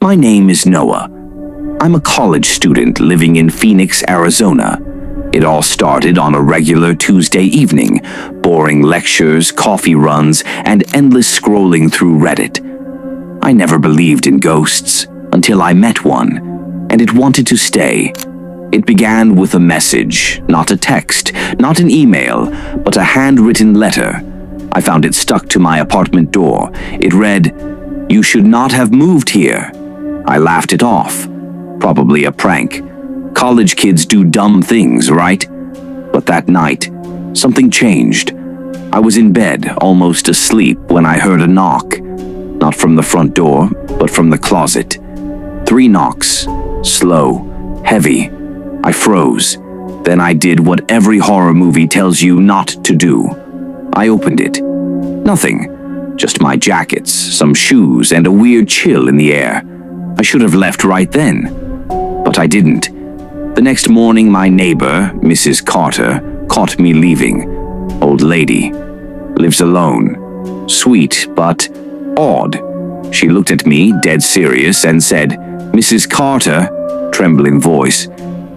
My name is Noah. I'm a college student living in Phoenix, Arizona. It all started on a regular Tuesday evening, boring lectures, coffee runs, and endless scrolling through Reddit. I never believed in ghosts until I met one, and it wanted to stay. It began with a message, not a text, not an email, but a handwritten letter. I found it stuck to my apartment door. It read, "You should not have moved here." I laughed it off. Probably a prank. College kids do dumb things, right? But that night, something changed. I was in bed, almost asleep, when I heard a knock. Not from the front door, but from the closet. 3 knocks. Slow. Heavy. I froze. Then I did what every horror movie tells you not to do. I opened it. Nothing. Just my jackets, some shoes, and a weird chill in the air. I should have left right then. But I didn't. The next morning, my neighbor, Mrs. Carter, caught me leaving. Old lady. Lives alone. Sweet, but odd. She looked at me, dead serious, and said, "Mrs. Carter," trembling voice,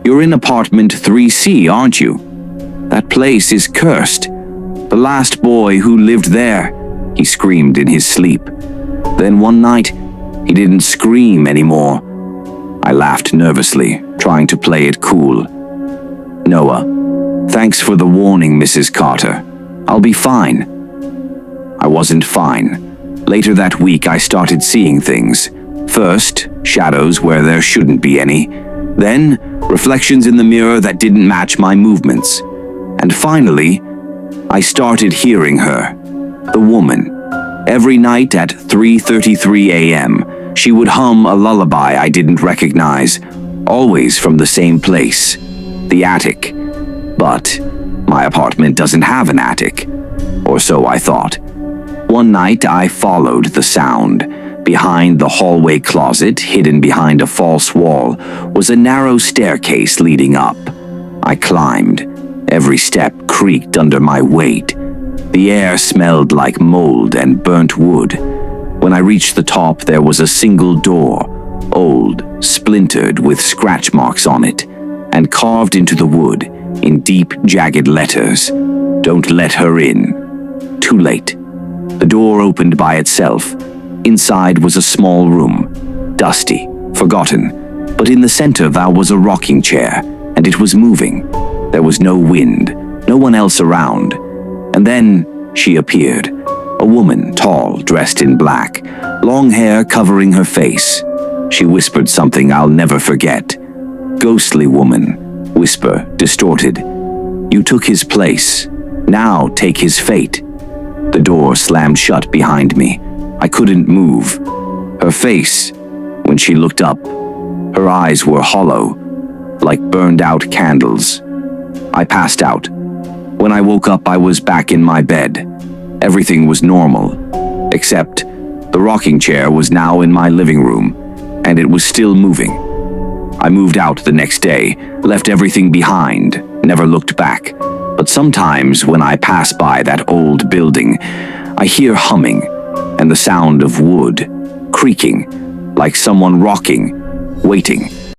"you're in apartment 3C, aren't you? That place is cursed. The last boy who lived there," he screamed in his sleep. Then one night, he didn't scream anymore. I laughed nervously, trying to play it cool. "Noah, thanks for the warning, Mrs. Carter. I'll be fine." I wasn't fine. Later that week, I started seeing things. First, shadows where there shouldn't be any. Then, reflections in the mirror that didn't match my movements. And finally, I started hearing her. The woman. Every night at 3:33 a.m., she would hum a lullaby I didn't recognize, always from the same place, the attic. But my apartment doesn't have an attic, or so I thought. One night I followed the sound. Behind the hallway closet, hidden behind a false wall, was a narrow staircase leading up. I climbed. Every step creaked under my weight. The air smelled like mold and burnt wood. When I reached the top, there was a single door, old, splintered with scratch marks on it, and carved into the wood, in deep, jagged letters, "Don't let her in." Too late. The door opened by itself. Inside was a small room, dusty, forgotten, but in the center there was a rocking chair, and it was moving. There was no wind, no one else around. And then she appeared. A woman, tall, dressed in black, long hair covering her face. She whispered something I'll never forget. "Ghostly woman," whisper, distorted. "You took his place. Now take his fate." The door slammed shut behind me. I couldn't move. Her face, when she looked up, her eyes were hollow, like burned-out candles. I passed out. When I woke up, I was back in my bed. Everything was normal, except the rocking chair was now in my living room, and it was still moving. I moved out the next day, left everything behind, never looked back. But sometimes when I pass by that old building, I hear humming and the sound of wood creaking, like someone rocking, waiting.